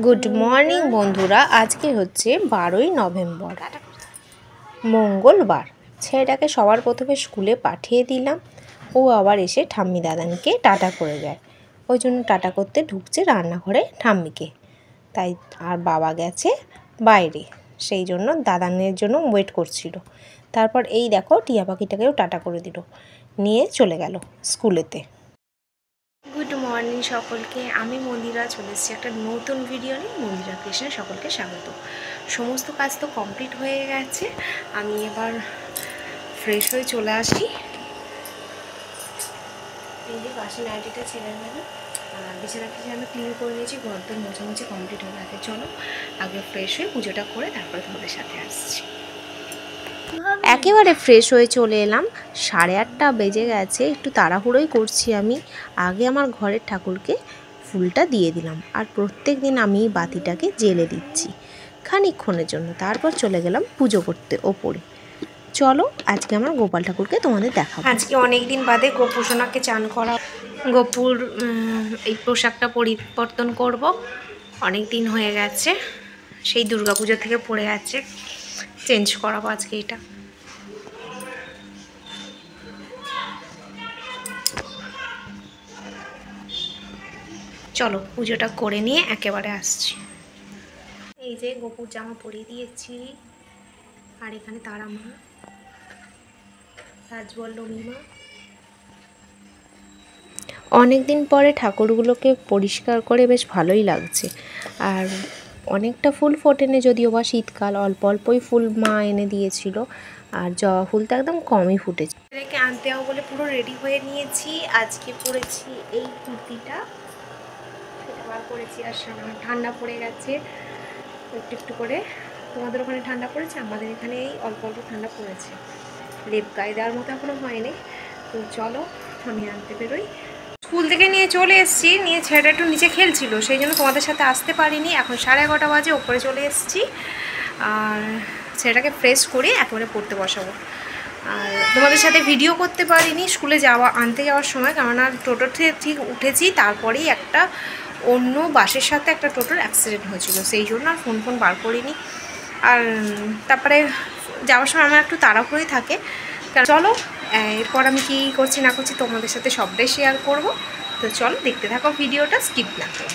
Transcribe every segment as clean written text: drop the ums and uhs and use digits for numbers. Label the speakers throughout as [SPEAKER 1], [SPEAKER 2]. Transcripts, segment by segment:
[SPEAKER 1] Good morning বন্ধুরা, আজকে হচ্ছে 12ই নভেম্বর, মঙ্গলবার। ছেলেটাকে সবার প্রথমে স্কুলে পাঠিয়ে দিলাম। ও আবার এসে ঠাম্মি দাদানকে টাটা করে যায়, ওই জন্য টাটা করতে ঢুকছে রান্নাঘরে ঠাম্মিকে। তাই আর বাবা গেছে বাইরে, সেই জন্য দাদানের জন্য ওয়েট করছিল। তারপর এই দেখো টিয়া পাখিটাকেও টাটা করে দিল, নিয়ে চলে গেল স্কুলেতে। গুড মর্নিং সকলকে, আমি মন্দিরা চলে এসেছি একটা নতুন ভিডিও নিয়ে। মন্দিরা কৃষ্ণে সকলকে স্বাগত। সমস্ত কাজ তো কমপ্লিট হয়ে গেছে, আমি এবার ফ্রেশ হয়ে চলে আসি। এই যে পাশে নাইটিটা ছেড়ে নেবে, আর বিছানা আমি ক্লিন করে নিয়েছি, ঘর তো মোছামুছি কমপ্লিট হয়ে গেছে। চলো আগে ফ্রেশ হয়ে পুজোটা করে তারপরে তোমাদের সাথে আসছি। একেবারে ফ্রেশ হয়ে চলে এলাম, 8:30 বেজে গেছে। একটু তাড়াহুড়োই করছি আমি। আগে আমার ঘরের ঠাকুরকে ফুলটা দিয়ে দিলাম, আর প্রত্যেক দিন আমি বাতিটাকে জ্বেলে দিচ্ছি খানিকক্ষণের জন্য। তারপর চলে গেলাম পুজো করতে ওপরে। চলো আজকে আমার গোপাল ঠাকুরকে তোমাদের দেখাবো। আজকে অনেক দিন বাদে গোপু সোনাকে চান করা, গোপুর এই পোশাকটা পরিবর্তন করব। অনেক দিন হয়ে গেছে, সেই দুর্গাপুজো থেকে পড়ে আছে, চেঞ্জ করাবো আজকে এটা। চলো পুজোটা করে নিয়ে একেবারে আসছি। এই যে গোপুর জামা পরিয়ে দিয়েছি, আর এখানে তারা মা, রাজবল্লভী মা। অনেকদিন পরে ঠাকুরগুলোকে পরিষ্কার করে বেশ ভালোই লাগছে। আর অনেকটা ফুল ফোটেনি, যদিও বা শীতকাল, অল্প অল্পই ফুল মা এনে দিয়েছিল, আর জবা ফুল তো একদম কমই ফুটেছে। এটাকে আনতে হবে বলে পুরো রেডি হয়ে নিয়েছি। আজকে পরেছি এই কুর্তিটা, সেটা বার করেছি। আর ঠান্ডা পড়ে গেছে একটু একটু করে। তোমাদের ওখানে ঠান্ডা পড়েছে, আমাদের এখানে এই অল্প অল্প ঠান্ডা পড়েছে। লেপ গায়ে দেওয়ার মতো এখনো হয়নি। তো চলো আমি আনতে বেরোই। স্কুল থেকে নিয়ে চলে এসেছি, নিয়ে ছেলেটা একটু নিচে খেলছিল, সেই জন্য তোমাদের সাথে আসতে পারিনি। এখন 11:30 বাজে, ওপরে চলে এসেছি। আর ছেলেটাকে ফ্রেশ করে একেবারে পড়তে বসাবো। আর তোমাদের সাথে ভিডিও করতে পারিনি স্কুলে আনতে যাওয়ার সময়, কেননা টোটোতে ঠিক উঠেছি, তারপরেই একটা অন্য বাসের সাথে একটা টোটোর অ্যাক্সিডেন্ট হয়েছিল, সেই জন্য আর ফোন বার করিনি। আর তারপরে যাওয়ার সময় আমার একটু তাড়াহুড়োই থাকে। চলো এরপর আমি কী করছি না করছি তোমাদের সাথে সবটাই শেয়ার করব। তো চলো দেখতে থাকো ভিডিওটা, স্কিপ না করো।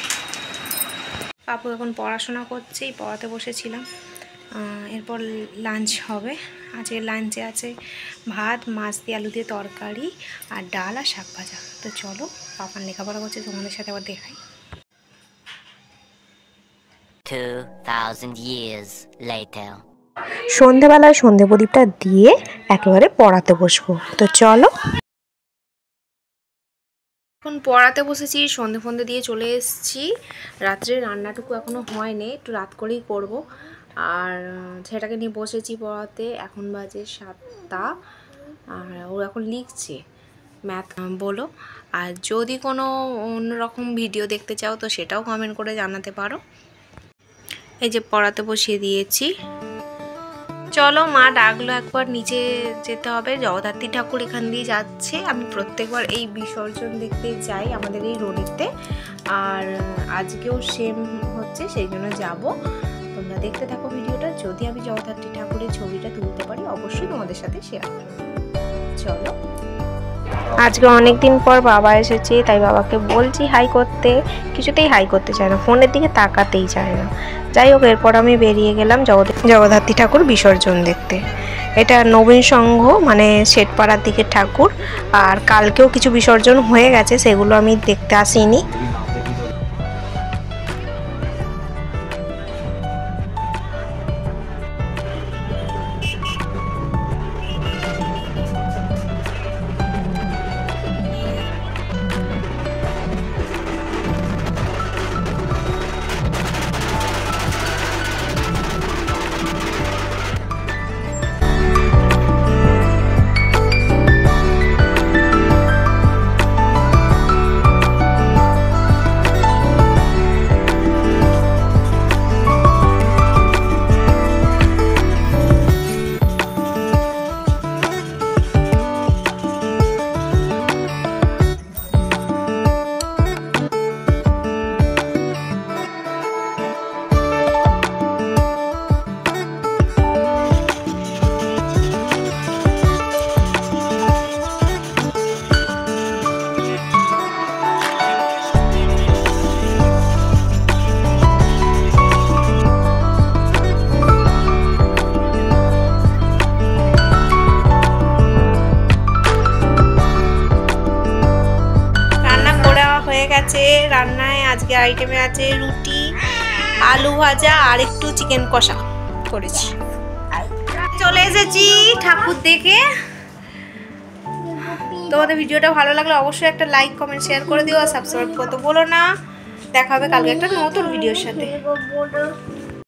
[SPEAKER 1] পাপু এখন পড়াশোনা করছেই, পড়াতে বসেছিলাম। এরপর লাঞ্চ হবে। আজকে লাঞ্চে আছে ভাত, মাছ দিয়ে আলু দিয়ে তরকারি, আর ডাল আর শাক ভাজা। তো চলো পাপার লেখাপড়া করছে, তোমাদের সাথে আবার দেখাই।
[SPEAKER 2] 2000 years later.
[SPEAKER 1] সন্ধেবেলায় সন্ধে প্রদীপটা দিয়ে একেবারে পড়াতে বসবো। তো চলো এখন পড়াতে বসেছি, সন্ধে দিয়ে চলে এসেছি। রাত্রে রান্নাটুকু এখনো হয়নি, একটু রাত করেই করব। আর ছেলেটাকে নিয়ে বসেছি পড়াতে, এখন বাজে 7টা। আর ও এখন লিখছে ম্যাথ বলো। আর যদি কোনো অন্যরকম ভিডিও দেখতে চাও তো সেটাও কমেন্ট করে জানাতে পারো। এই যে পড়াতে বসিয়ে দিয়েছি। চলো মা ডাকলো, একবার নিচে যেতে হবে। জগদ্ধাত্রী ঠাকুর এখান দিয়ে যাচ্ছে, আমি প্রত্যেকবার এই বিসর্জন দেখতে যাই আমাদের এই রোডেতে, আর আজকেও সেম হচ্ছে, সেই জন্য যাবো। তোমরা দেখতে থাকো ভিডিওটা। যদি আমি জগদ্ধাত্রী ঠাকুরের ছবিটা তুলতে পারি অবশ্যই তোমাদের সাথে শেয়ার করব। চলো আজকে অনেক দিন পর বাবা এসেছে, তাই বাবাকে বলছি হাই করতে, কিছুতেই হাই করতে চায় না, ফোনের দিকে তাকাতেই চায় না। যাই হোক, এরপর আমি বেরিয়ে গেলাম জগদ্ধাত্রী ঠাকুর বিসর্জন দেখতে। এটা নবীন সংঘ মানে শেঠপাড়ার দিকে ঠাকুর। আর কালকেও কিছু বিসর্জন হয়ে গেছে, সেগুলো আমি দেখতে আসিনি। আছে রান্নায়, আজকে আইটেমে আছে রুটি, আলু ভাজা আর একটু চিকেন কষা করেছি। চলে এসেছি ঠাকুর দেখে। তোমাদের ভিডিওটা ভালো লাগলে অবশ্যই একটা লাইক কমেন্ট শেয়ার করে দিও আর সাবস্ক্রাইব করতে বলো না। দেখা হবে কালকে একটা নতুন ভিডিওর সাথে।